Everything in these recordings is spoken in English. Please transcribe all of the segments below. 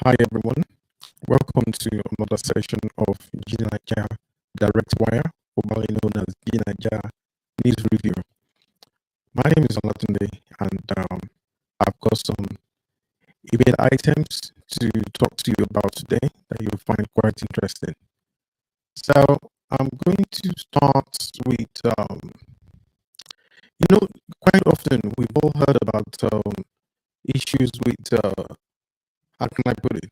Hi everyone, welcome to another session of G9ija Directwire, formerly known as G9ija News Review. My name is Olatunde, and I've got some event items to talk to you about today that you'll find quite interesting. So I'm going to start with, quite often we've all heard about issues with, how can I put it?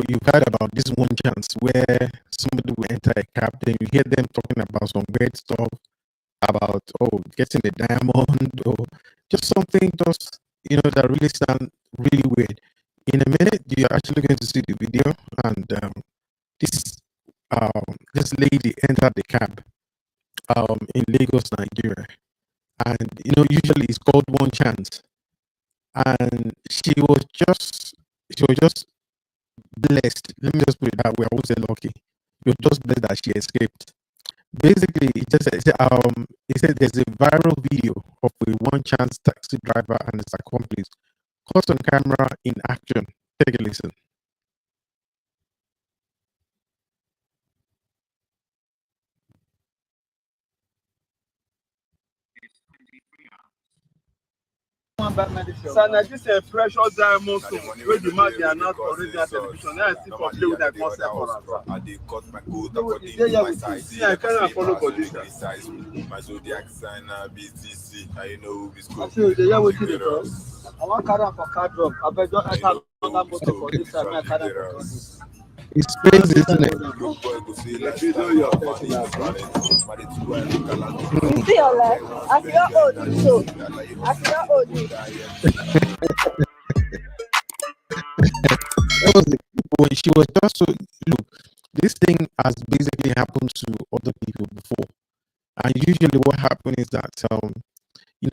You've heard about this one chance where somebody will enter a cab, then you hear them talking about some weird stuff about, getting a diamond or just something that really sound really weird. In a minute, you're actually going to see the video, and this this lady entered the cab in Lagos, Nigeria, and usually it's called one chance, and she was just blessed. Let me just put it that way. I won't say lucky. You're just blessed that she escaped. Basically, it said there's a viral video of a one chance taxi driver and his accomplice caught on camera in action. Take a listen. Sana, this is a precious diamond stone wey the man dey announce for radio and television. Now I see for play with that concept for am. I dey cut my coat No, according dey to here my with you. size. See, I carry am follow body. My zodiac sign na BTC. I know we I scope. say dey here with you dey talk. I wan carry am for car drop. Abeg just enter another motor for this side. Make I carry am for car drop. It's crazy, isn't it? Boy go say like You know your money is talent. Money to I look alike. You see your life, as you are old, so as you are old, She was just so look. This thing has basically happened to other people before, and usually what happens is that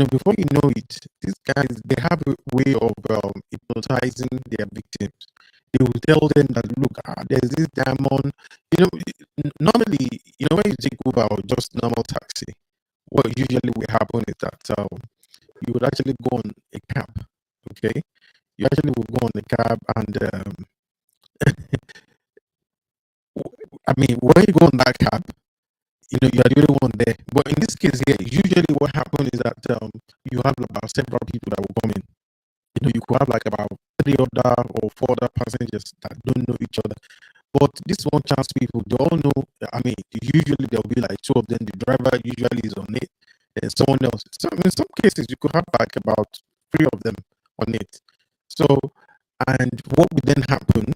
before you know it, these guys they have a way of hypnotizing their victims. They will tell them that look, there's this diamond. Normally, when you take Uber or just normal taxi, what usually will happen is that you would actually go on a cab. Okay, you actually will go on the cab, and I mean, when you go on that cab, you are the only one there. But in this case here, usually what happens is that you have about several people that will come in. You could have like about 3 other or 4 other passengers that don't know each other. But this one chance people, they all know. I mean, usually there'll be like 2 of them. The driver usually is on it, and someone else. So in some cases, you could have like about 3 of them on it. So, and what would then happen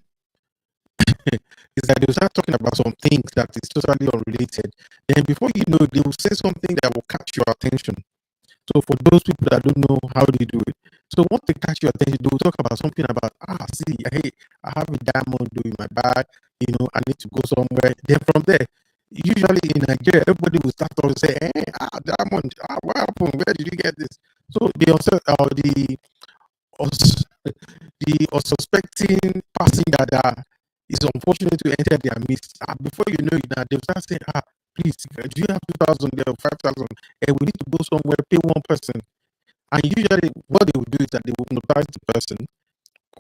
is that they will start talking about some things that is totally unrelated. Then before you know, they will say something that will catch your attention. So for those people that don't know how they do it, so once they catch your attention, they will talk about something about, see, hey, I have a diamond in my bag, I need to go somewhere. Then from there, usually in Nigeria, everybody will start to say, hey, diamond, what happened? Where did you get this? So the unsuspecting passenger that is unfortunate to enter their midst. Before you know it, they'll start saying, please, do you have 2,000 there or 5,000? And we need to go somewhere, pay one person. And usually what they will do is that they will hypnotize the person,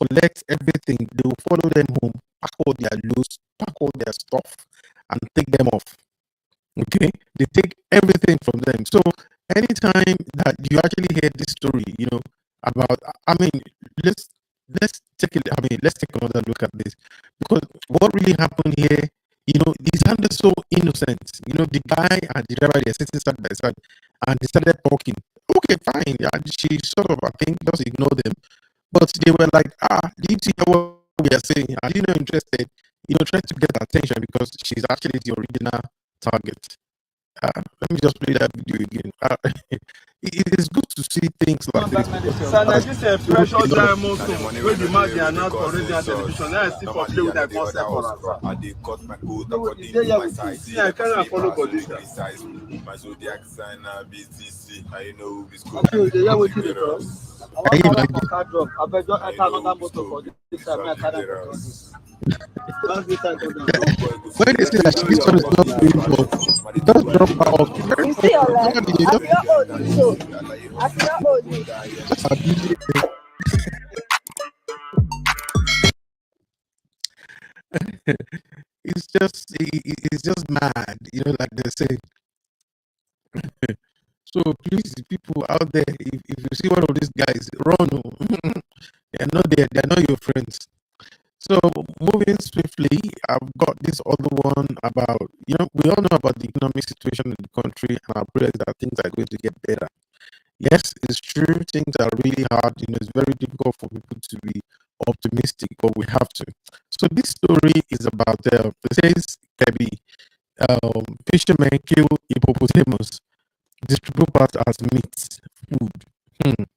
collect everything, they will follow them home, pack all their loot, pack all their stuff, and take them off. Okay? They take everything from them. So anytime that you actually hear this story, about, let's take another look at this, because what really happened here, it sounded so innocent. The guy and the driver, they're sitting side by side, and they started talking. Okay, fine. Yeah, she sort of, I think, just ignored them, but they were like, did you hear what we are saying? Are you not interested? Trying to get attention because she's actually the original target. Let me just play that video again. It is good to see things like this. Sana, this is a precious diamond stone wey the man dey announce for radio and television. Now I see for play with that concept for am. I dey cut my coat No, according dey to here my with you. size. See, I carry am follow body. My zodiac sign na BTC. I know we I scope. say dey here with you dey talk. I wan carry am for car drop. Abeg just enter another motor for this side. Make I carry am for car drop. Once this side go down. When they say that this one is not doing well, just drop her off. you see your life, as you are old, so as you are old, Just abuse it. it's just mad, like they say. So please, people out there, if you see one of these guys, run. They're not there. They're not your friends. So moving swiftly, I've got this other one about, we all know about the economic situation in the country, and our prayers that things are going to get better. Yes, it's true. Things are really hard. It's very difficult for people to be optimistic, but we have to. So this story is about, it says, Kebi, fishermen kill hippopotamus, distribute parts as meat, food.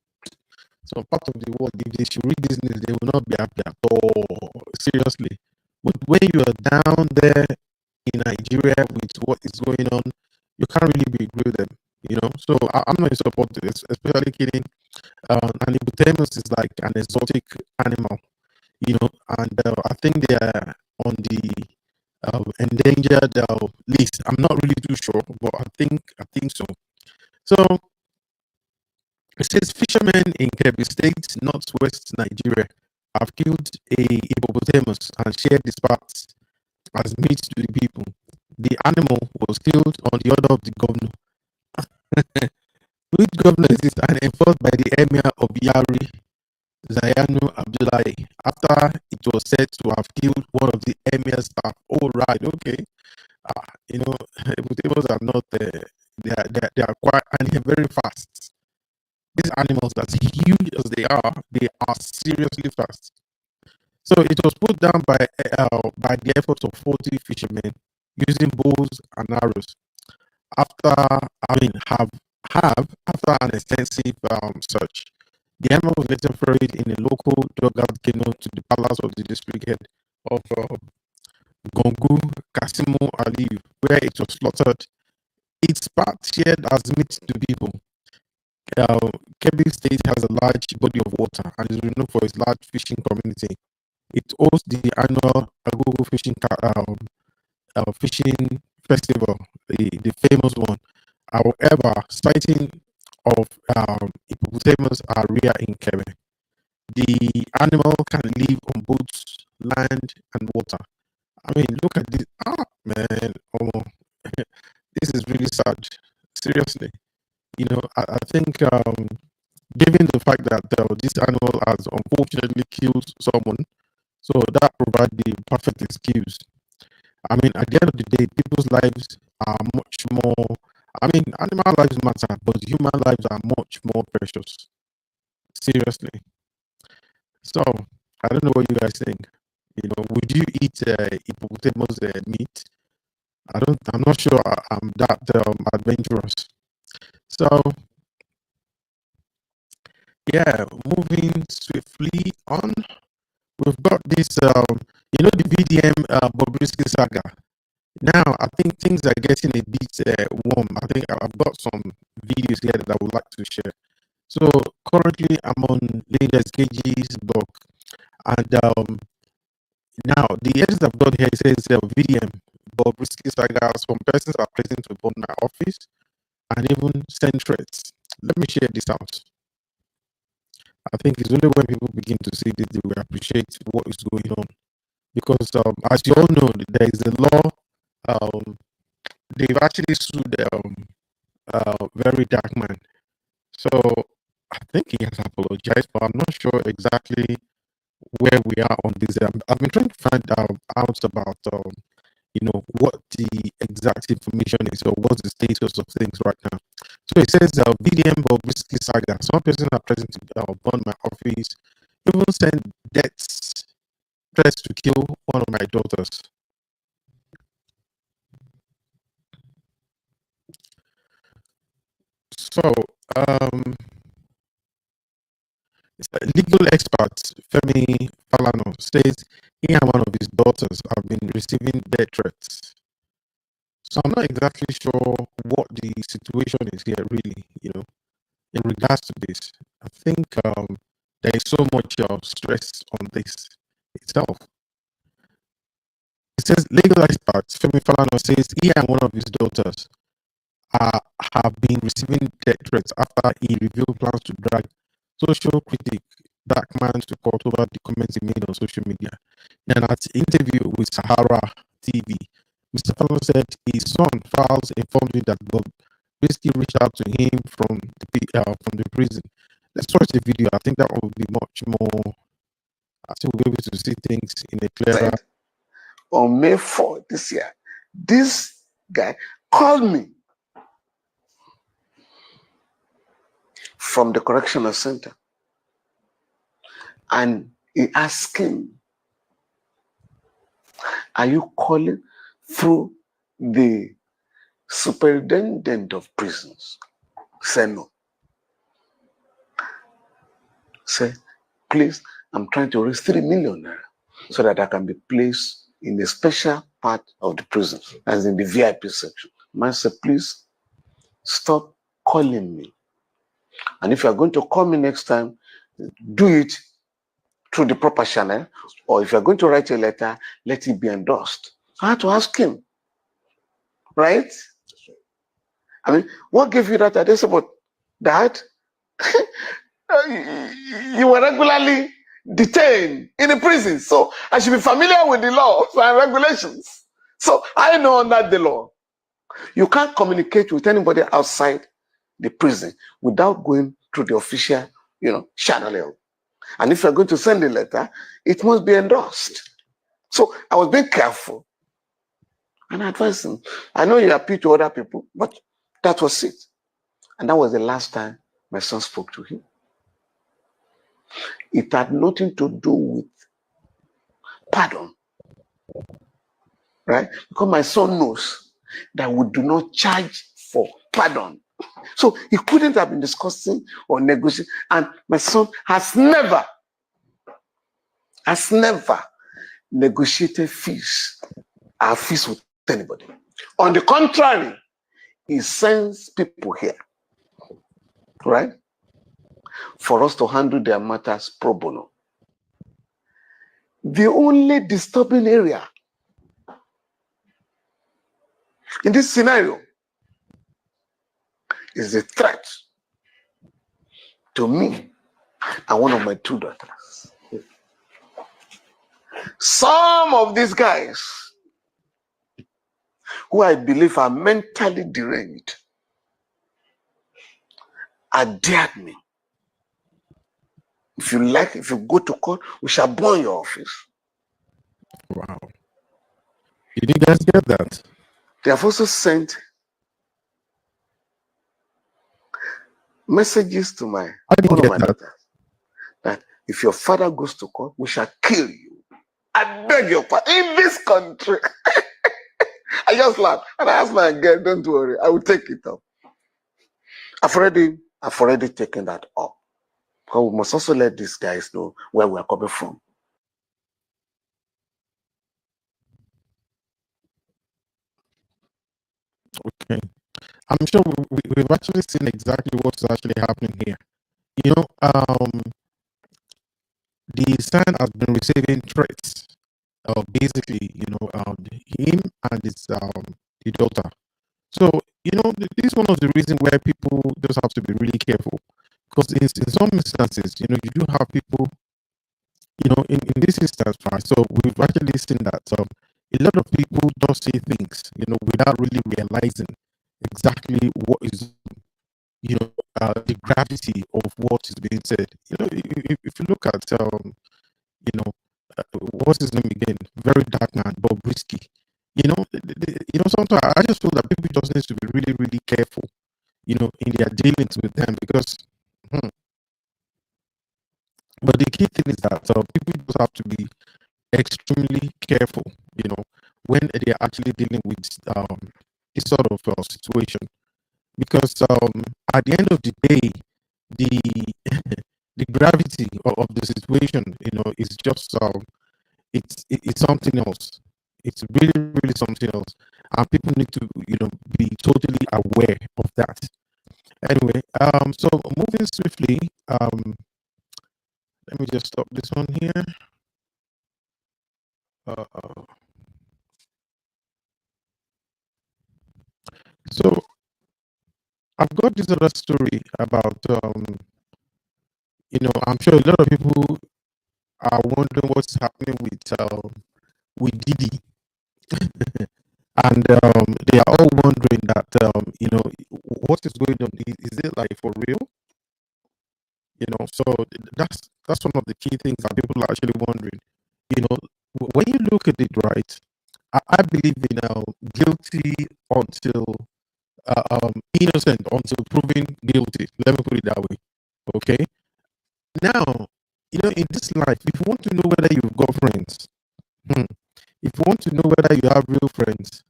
So part of the world, if they should read this news, they will not be happy at all. Seriously. But when you are down there in Nigeria with what is going on, you can't really be agree with them. So I'm not in support of this, especially killing an hippopotamus is like an exotic animal, and I think they are on the endangered list. I'm not really too sure, but I think so. So it says fishermen in Kebbi State, northwest Nigeria, have killed a hippopotamus and shared its parts as meat to the people. The animal was killed on the order of the governor. Which governor is this? And enforced by the Emir of Yari, Zayanu Abdullahi, after it was said to have killed one of the Emir's staff. Oh, right, okay. Hippopotamus are not, they are quite, and they're very fast. These animals, as huge as they are seriously fast. So it was put down by the efforts of 40 fishermen using bows and arrows. After an extensive search, the animal was later ferried in a local dugout canoe to the palace of the district head of Gongu Kasimu Aliyu, where it was slaughtered. Its part shared as meat to people. Kebbi State has a large body of water and is renowned for its large fishing community. It hosts the annual Agogo fishing festival, the famous one. However, sighting of hippopotamus are rare in Kebbi. The animal can live on both land and water. I mean, look at this. Man, this is really sad. Seriously. I think given the fact that this animal has unfortunately killed someone, so that provides the perfect excuse. I mean, at the end of the day, people's lives are much more. I mean, animal lives matter, but human lives are much more precious. Seriously. So, I don't know what you guys think. Would you eat hippopotamus meat? I'm not sure I'm that adventurous. So, yeah, moving swiftly on, we've got this, the VDM Bobrisky saga. Now, I think things are getting a bit warm. I think I've got some videos here that I would like to share. So, currently, I'm on latestKG's blog. And now, the edit I've got here says VDM Bobrisky saga. Some persons are present to burn my office and even send threats. Let me share this out. I think it's only when people begin to see this they will appreciate what is going on. Because as you all know, there is a law. They've actually sued Very Dark Man. So I think he has apologized, but I'm not sure exactly where we are on this. I've been trying to find out about what the exact information is or what's the status of things right now. So it says VDM Bobrisky saga. Some person are present to burn my office, even send deaths threats to kill one of my daughters. So legal expert Femi Falano says he and one of his daughters have been receiving death threats. So I'm not exactly sure what the situation is here, really, in regards to this. I think there is so much stress on this itself. It says legal expert Femi Falano says he and one of his daughters have been receiving death threats after he revealed plans to drag social critic Dark Man to court over the comments he made on social media. In an interview with Sahara TV, Mr. Fallon said his son Falz informed him that Bob basically reached out to him from the prison. Let's watch the video. I think that will be much more. I think we'll be able to see things in a clearer. On May 4th this year, this guy called me from the correctional center and he asked him, are you calling through the superintendent of prisons? Say no. Say, please, I'm trying to raise 3 million naira so that I can be placed in a special part of the prison, as in the VIP section. Man said, please stop calling me. And if you're going to call me next time, do it through the proper channel, or if you're going to write a letter, let it be endorsed. I had to ask him, right? I mean, what gave you that idea about that? You were regularly detained in the prison, so I should be familiar with the laws and regulations. So I know under the law, you can't communicate with anybody outside the prison without going through the official, channel. And if you're going to send a letter, it must be endorsed. So I was being careful and advising. I know you appeal to other people, but that was it. And that was the last time my son spoke to him. It had nothing to do with pardon, right? Because my son knows that we do not charge for pardon. So he couldn't have been discussing or negotiating. And my son has never negotiated our fees with anybody. On the contrary, he sends people here, right, for us to handle their matters pro bono. The only disturbing area in this scenario is the threat to me and one of my 2 daughters. Some of these guys, who I believe are mentally deranged, dared me. If you go to court, we shall burn your office. Wow. Did you guys get that? They have also sent messages to my daughters that if your father goes to court, we shall kill you. I beg your pardon. In this country. I just laughed and I asked my girl, don't worry, I will take it up. I've already taken that up. But we must also let these guys know where we are coming from. Okay. I'm sure we've actually seen exactly what's actually happening here. The son has been receiving threats. Basically, him and his the daughter. So, this is one of the reasons where people just have to be really careful. Because in some instances, you do have people, in this instance, right? So we've actually seen that a lot of people just say things, without really realizing exactly what is, the gravity of what is being said. If you look at, what's his name again? Very dark man, Bob Risky. Sometimes I just feel that people just need to be really, really careful, in their dealings with them because. But the key thing is that people just have to be extremely careful, when they're actually dealing with this sort of situation, because at the end of the day, the the gravity of the situation, is just it's something else. It's really, really something else, and people need to be totally aware of that. Anyway, so moving swiftly, let me just stop this one here. So I've got this other story about I'm sure a lot of people are wondering what's happening with Didi, and they are all wondering that what is going on. Is it like for real? So that's one of the key things that people are actually wondering. When you look at it, right, I believe in guilty until innocent until proven guilty. Let me put it that way. Okay. Now, in this life, if you want to know whether you've got friends, if you want to know whether you have real friends,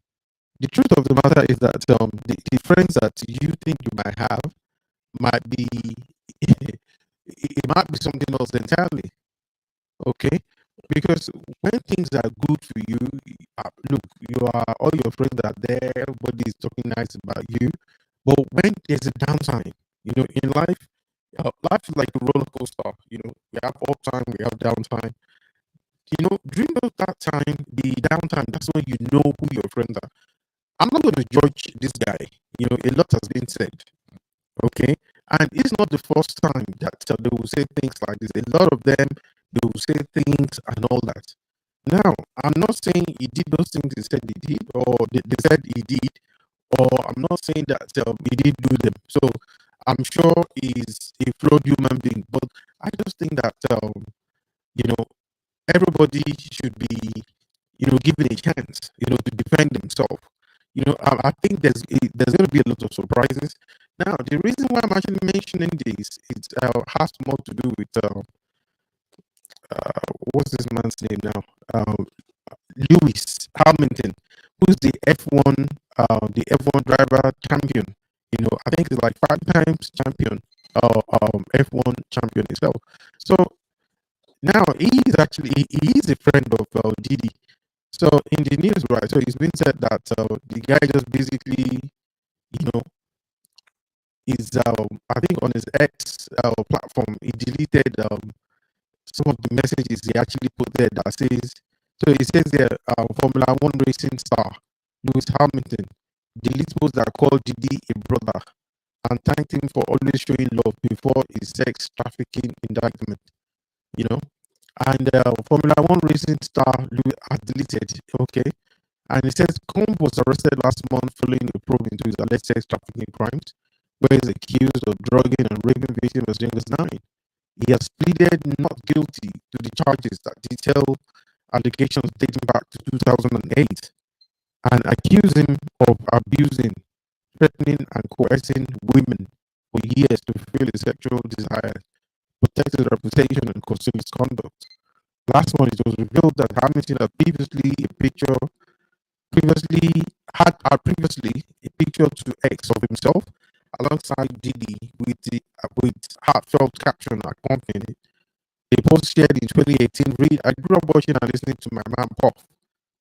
the truth of the matter is that the friends that you think you might have might be it might be something else entirely. Okay, because when things are good for you, look, all your friends are there, everybody is talking nice about you. But when there's a downtime, in life, life is like a roller coaster. We have uptime, we have downtime. During that time, the downtime, that's when you know who your friends are. I'm not going to judge this guy. A lot has been said. Okay, and it's not the first time that they will say things like this. A lot of them, they will say things and all that. Now, I'm not saying he did those things he said he did, or they said he did, or I'm not saying that he did do them. So I'm sure he's a flawed human being, but I just think that everybody should be given a chance to defend themselves. I think there's going to be a lot of surprises. Now, the reason why I'm actually mentioning this has more to do with what's this man's name now? Lewis Hamilton, who's the F1 driver champion. I think he's like 5 times champion, F1 champion itself. So now he is a friend of Didi. So in the news, right? So it's been said that the guy just basically, is I think on his X platform, he deleted some of the messages he actually put there that says. So it says there, Formula One racing star Lewis Hamilton deletes posts that call Didi a brother and thanked him for always showing love before his sex trafficking indictment. And Formula One racing star Lewis has deleted. Okay, and it says Combe was arrested last month following a probe into his alleged sex trafficking crimes, where he's accused of drugging and raping victims as young as 9. He has pleaded not guilty to the charges that detail allegations dating back to 2008 and accuse him of abusing, threatening, and coercing women for years to fulfill his sexual desires, protect his reputation, and conceal his conduct. Last month, it was revealed that Hamilton had previously a picture to X of himself alongside Didi with heartfelt caption accompanying it. A post shared in 2018 read, "I grew up watching and listening to my man Puff.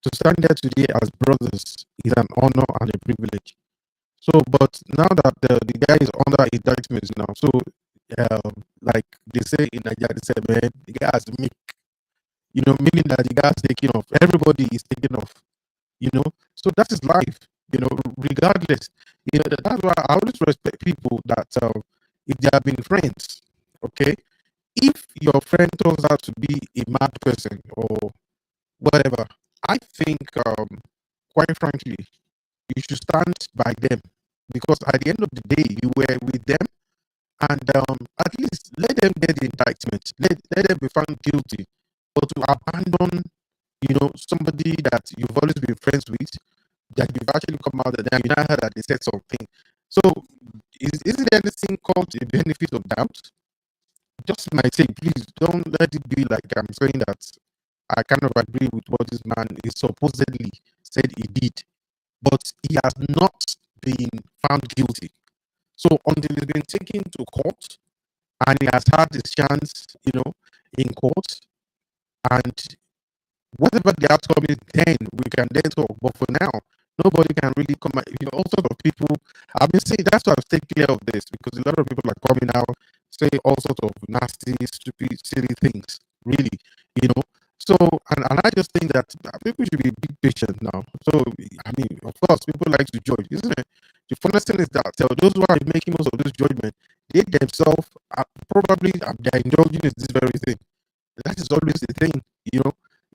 To stand there today as brothers is an honor and a privilege." So, but now that the guy is under indictment now, so like they say in Nigeria, they say, man, the guy has make, meaning that the guy is taking off. Everybody is taking off, So that is life, regardless. That's why I always respect people that if they have been friends, okay, if your friend turns out to be a mad person or whatever, I think, quite frankly, you should stand by them, because at the end of the day, you were with them, and at least let them get the indictment, let them be found guilty. But to abandon, somebody that you've always been friends with, that you've actually come out and then you now heard that they said something. So, isn't there anything called a benefit of doubt? Just my take, please don't let it be like I'm saying that I kind of agree with what this man is supposedly said he did, but he has not been found guilty. So until he's been taken to court and he has had his chance, in court, and whatever the outcome is, then we can then talk. But for now, nobody can really come out, all sorts of people. I've been saying that's why I've stayed clear of this, because a lot of people are coming out, say all sorts of nasty, stupid, silly things, really, So, and I just think that people should be a bit patient now. So, I mean, of course, people like to judge, isn't it? The funniest thing is that those who are making most of this judgment, they themselves are probably they're indulging in this very thing. That is always the thing,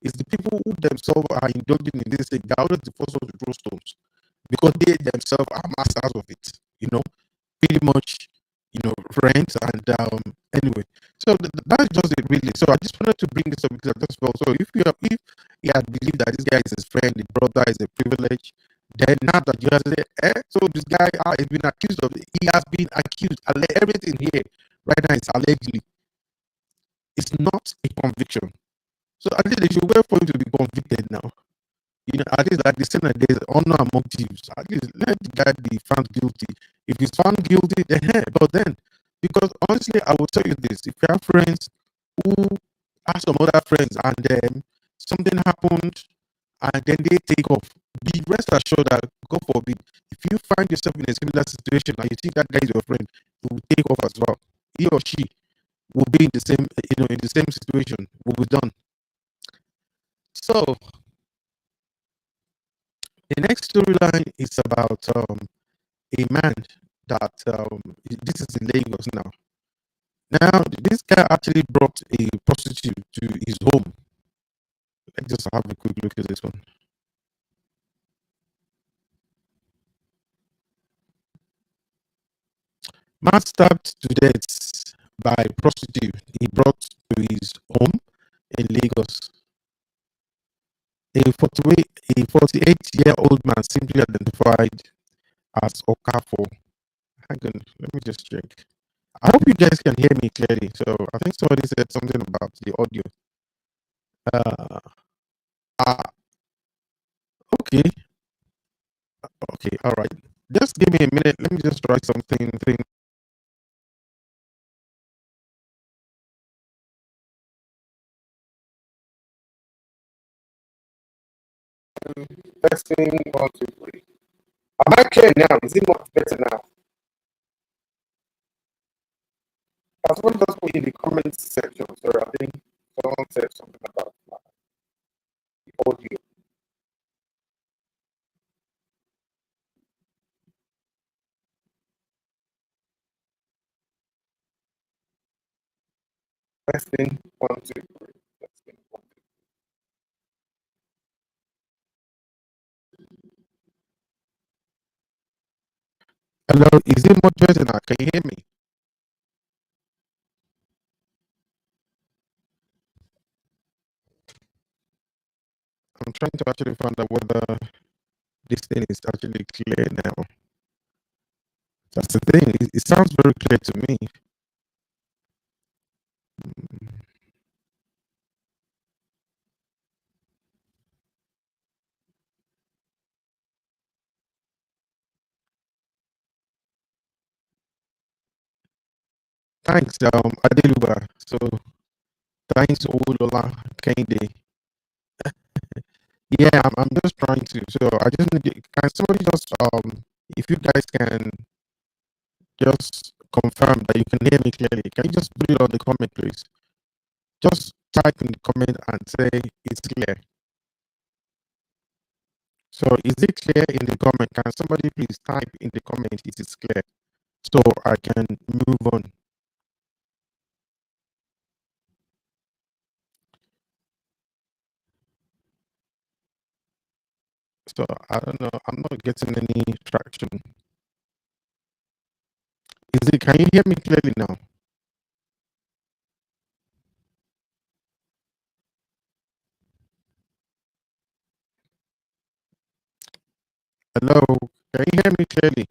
it's the people who themselves are indulging in this thing. They're always the first ones to throw stones because they themselves are masters of it, pretty much, friends. And anyway, so that's just it, really. So I just wanted to bring this up because I just felt so if he had believed that this guy is his friend, the brother is a privilege, then now that you have said, so this guy has been accused of it. He has been accused. Everything here right now is allegedly. It's not a conviction. So at least they should wait for him to be convicted now. At least like the saying that there's honor among thieves. At least let the guy be found guilty. If he's found guilty, then but then, because honestly, I will tell you this: if you have friends who have some other friends and then something happened and then they take off, be rest assured that, God forbid, if you find yourself in a similar situation and you think that guy is your friend, he will take off as well. He or she will be in the same, in the same situation. Will be done. So the next storyline is about a man that this is in Lagos now. Now this guy actually brought a prostitute to his home. Let's just have a quick look at this one. Man stabbed to death by prostitute he brought to his home in Lagos. A 48-year-old man simply identified as Okafor. Hang on, let me just check. I hope you guys can hear me clearly. So I think somebody said something about the audio. Okay. Okay, all right. Just give me a minute. Let me just try something. Testing 1, 2, 3. Am I clear now? Is it much better now? As well as put in the comments section. Sorry, I think someone said something about the audio. Testing 1, 2, 3. Testing 1, 2, 3. Hello, is it much better now? Can you hear me? I'm trying to actually find out whether this thing is actually clear now. That's the thing. It sounds very clear to me. Thanks, Adeluba. So thanks, Olola Kende. Yeah, I'm just trying to. So I just need. Can somebody just if you guys can just confirm that you can hear me clearly? Can you just put it on the comment, please? Just type in the comment and say it's clear. So is it clear in the comment? Can somebody please type in the comment it is clear so I can move on? So I don't know. I'm not getting any traction. Can you hear me clearly now? Hello, can you hear me clearly?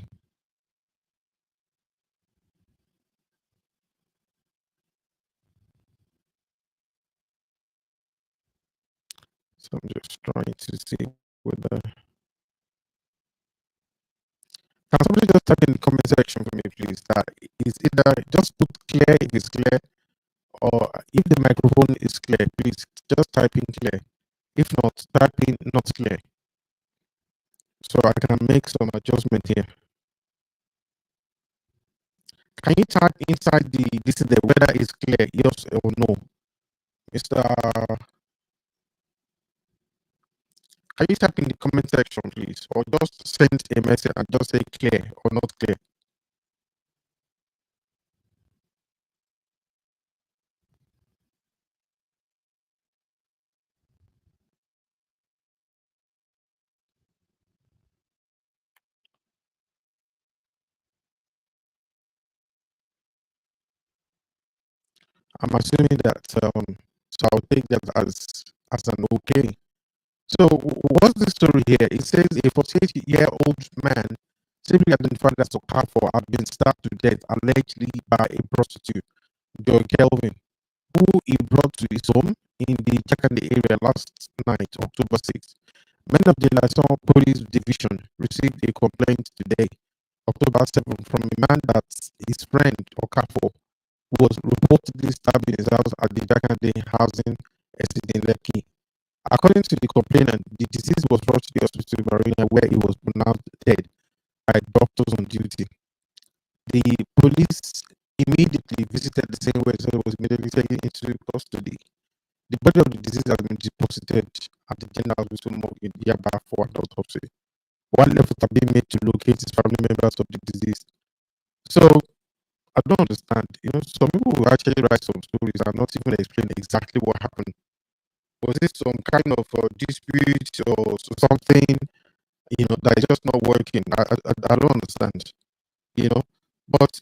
So I'm just trying to see whether. Can somebody just type in the comment section for me, please? That is either just put clear if it's clear, or if the microphone is clear, please just type in clear. If not, type in not clear, so I can make some adjustment here. Can you type inside this is the whether it's clear, yes or no, Mr. Can you type in the comment section, please, or just send a message and just say clear or not clear? I'm assuming that so I'll take that as an okay. So what's the story here? It says a 48-year-old man, simply identified as Okafor, had been stabbed to death allegedly by a prostitute, Joy Kelvin, who he brought to his home in the Jakande area last night, October 6th. Men of the Lason Police Division received a complaint today, October 7th, from a man that his friend Okafor was reportedly stabbed in his house at the Jakande housing estate in Lekki. According to the complainant, the deceased was rushed to the hospital in Marina where he was pronounced dead by doctors on duty. The police immediately visited the scene where he was immediately taken into custody. The body of the deceased has been deposited at the General Hospital morgue in Yaba for an autopsy, while efforts are being made to locate his family members of the deceased. So, I don't understand. Some people will actually write some stories and not even explain exactly what happened. Was it some kind of dispute or something, that is just not working? I don't understand, But,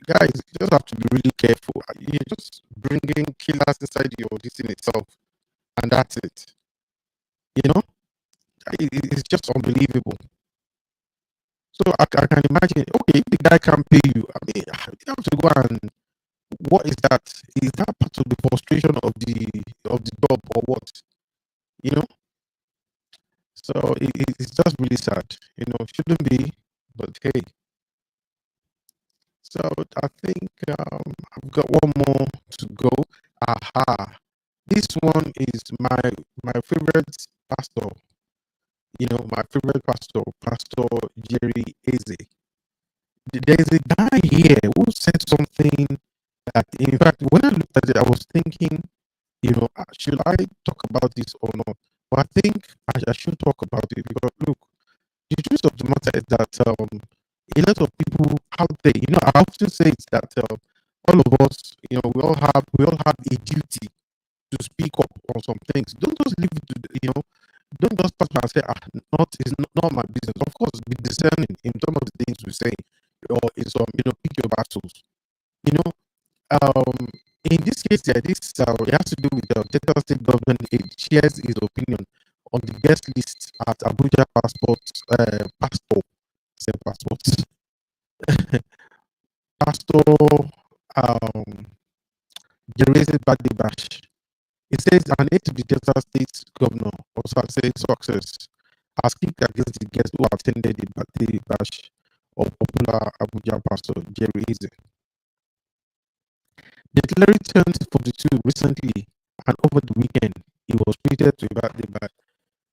guys, you just have to be really careful. You're just bringing killers inside your this in itself, and that's it. It's just unbelievable. So I can imagine, okay, if the guy can't pay you, I mean, you have to go and, what is that? Is that part of the frustration of the job or what? So it's just really sad. Shouldn't be, but hey. So I think I've got one more to go. Aha. This one is my favorite pastor. My favorite pastor, Pastor Jerry Eze. There's a guy here who said something that, in fact, when I looked at it, I was thinking, should I talk about this or not? But I think I should talk about it because, look, the truth of the matter is that a lot of people out there, I often say it that all of us, we all have a duty to speak up on some things. Don't just leave it to, don't just start and say, it's not my business. Of course, be discerning in some of the things we say, or in some, pick your battles. In this case, it has to do with the Delta State government. It shares his opinion on the guest list at Abuja Pastor Jerezi Badibash. It says an aide to the Delta State governor also says success has kicked against the guests who attended the birthday bash of popular Abuja pastor Jerry Eze. The cleric turned 42 recently, and over the weekend, he was treated to a birthday bash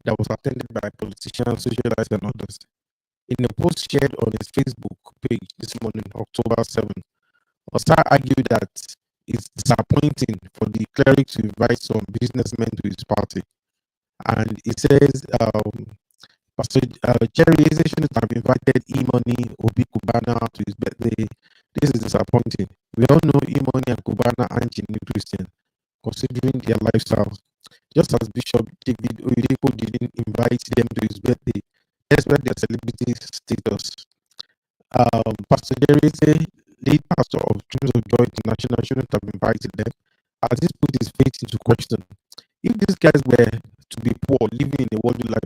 that was attended by politicians, socialites, and others. In a post shared on his Facebook page this morning, October 7th, Osai argued that it's disappointing for the cleric to invite some businessmen to his party. And he says, Pastor Jerry Eze shouldn't have invited E-Money Obi Kubana to his birthday. This is disappointing. We all know E-Money and Kubana aren't genuine Christians, considering their lifestyles. Just as Bishop David Oyedepo didn't invite them to his birthday, despite their celebrity status. Pastor Jerry Eze, lead pastor of Dreams of Joy International, shouldn't have invited them, as this put his faith into question. If these guys were to be poor, living in a worldly life,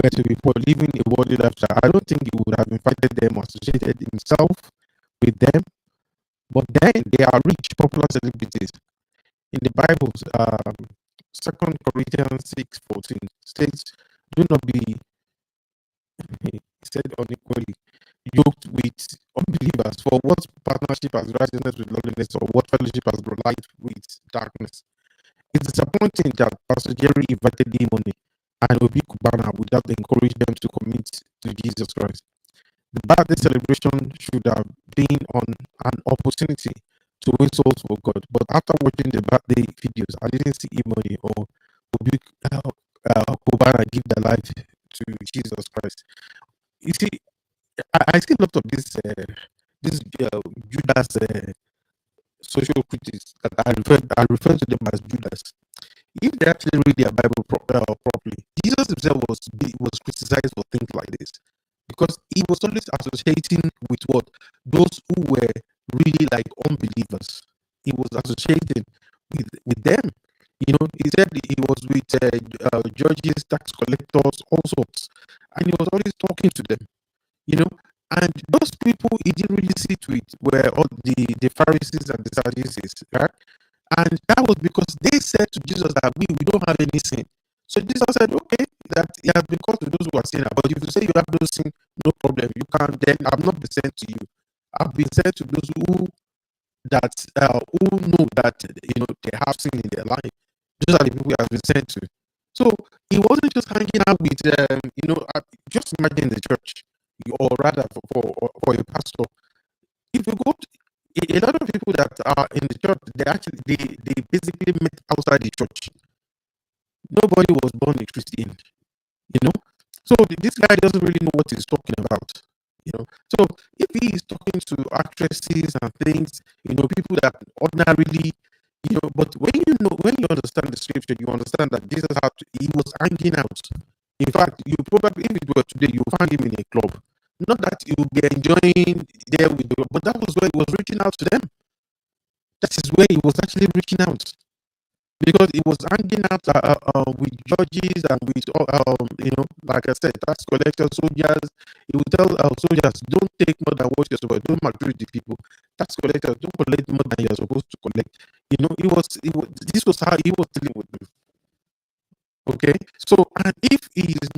I don't think he would have invited them or associated himself with them. But then they are rich, popular celebrities. In the Bible, 2 Corinthians 6:14 states, "Do not be," he said, "unequally yoked with unbelievers. For what partnership has righteousness with lowliness, or what fellowship has light with darkness?" It's disappointing that Pastor Jerry invited E-Money and Obi Kubana without encouraging them to commit to Jesus Christ. The birthday celebration should have been on an opportunity to win souls for God. But after watching the birthday videos, I didn't see E-Money or Obi Kubana give their life to Jesus Christ. You see, I see a lot of this Judas social critics that I refer to them as Judas. If they actually read their Bible properly, Jesus himself was criticized for things like this because he was always associating with what? Those who were really like unbelievers. he was associating with them. You know, he said he was with judges, tax collectors, all sorts, and he was always talking to them. You know, and those people he didn't really sit with were all the Pharisees and the Sadducees, right? And that was because they said to Jesus that we don't have any sin. So Jesus said, okay, that he has been called to those who are sinners, but if you say you have no sin, no problem. You can then I've not been sent to you. I've been sent to those who know that they have sin in their life. Those are the people he has been sent to. So he wasn't just hanging out with just imagine the church, or rather for a pastor. If you go to a lot of people that are in the church, they basically met outside the church. Nobody was born a Christian, you know. So this guy doesn't really know what he's talking about, you know. So if he is talking to actresses and things, people that ordinarily, but when you understand the scripture, you understand that he was hanging out. In fact, you probably, if it were today, you find him in a club. Not that you will be enjoying there with the, but that was where he was reaching out to them. That is where he was actually reaching out, because he was hanging out with judges and with, like I said, tax collectors, soldiers. He would tell soldiers, don't take more than what you're supposed to, don't maltreat the people. Tax collectors, don't collect more than you're supposed to collect. This was how he was dealing with them. Okay, so, and if he is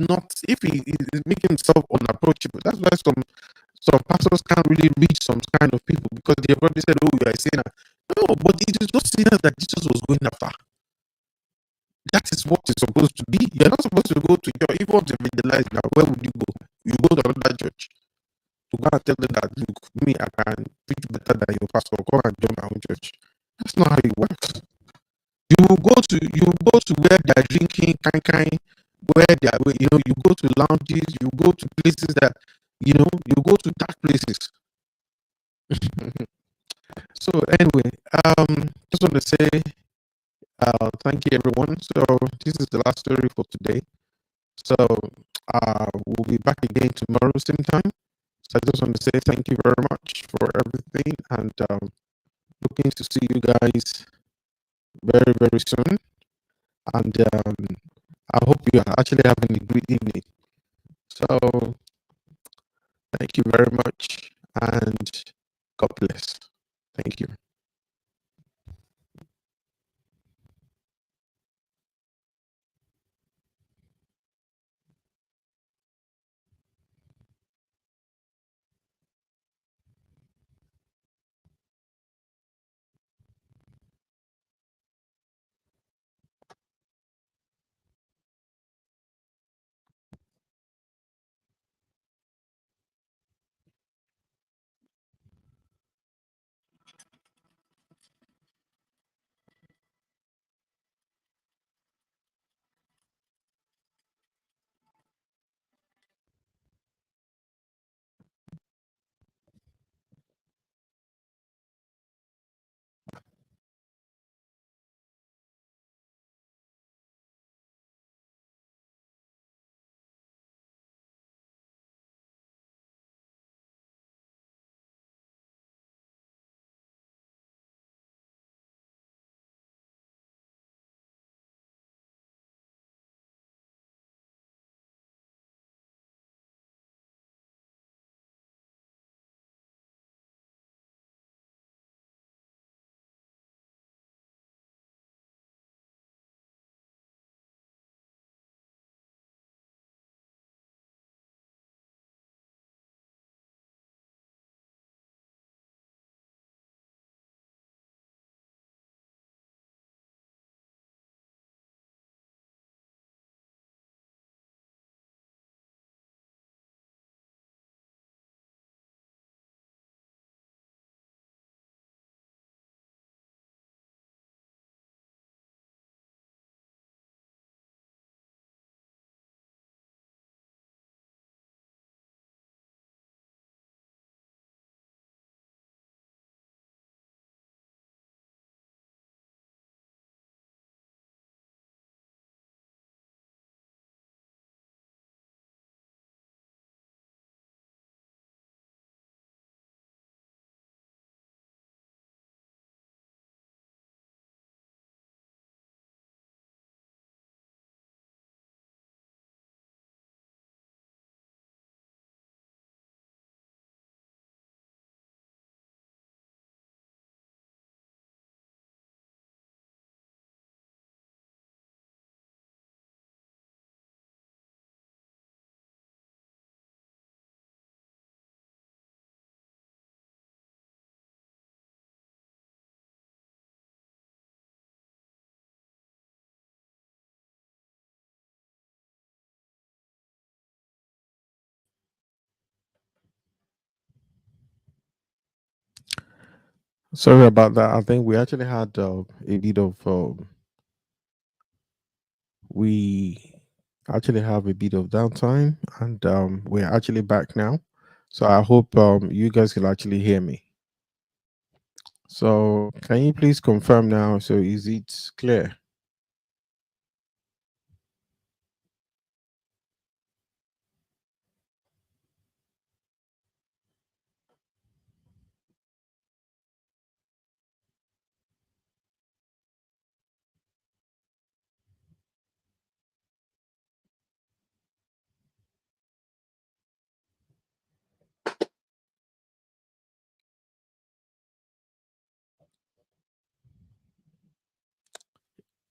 making himself unapproachable, that's why some pastors can't really reach some kind of people, because they have already said, oh, you are a sinner. No, but it is those sinners that Jesus was going after. That is what it's supposed to be. You're not supposed to go to church. If you want to evangelize now, where would you go? You go to another church to go and tell them that, look, me, I can preach better than your pastor. Come and join my own church. That's not how it works. You go to where they are drinking kind, where they are, you go to lounges, you go to places that, you go to dark places. So anyway, just want to say, thank you everyone. So this is the last story for today. So we'll be back again tomorrow same time. So I just want to say thank you very much for everything, and looking to see you guys very, very soon. And I hope you are actually having a great evening. So thank you very much, and God bless. Thank you. Sorry about that. I think we actually had a bit of we actually have a bit of downtime, and we're actually back now. So I hope you guys can actually hear me. So can you please confirm now? So is it clear?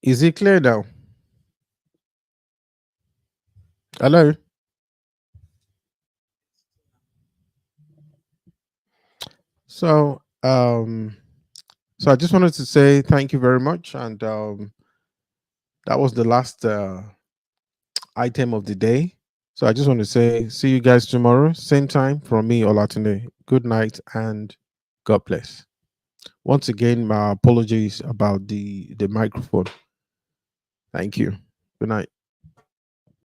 Is it clear now? Hello? So so I just wanted to say thank you very much, and that was the last item of the day. So I just want to say see you guys tomorrow, same time from me, Olatunde. Good night and God bless. Once again, my apologies about the microphone. Thank you. Good night.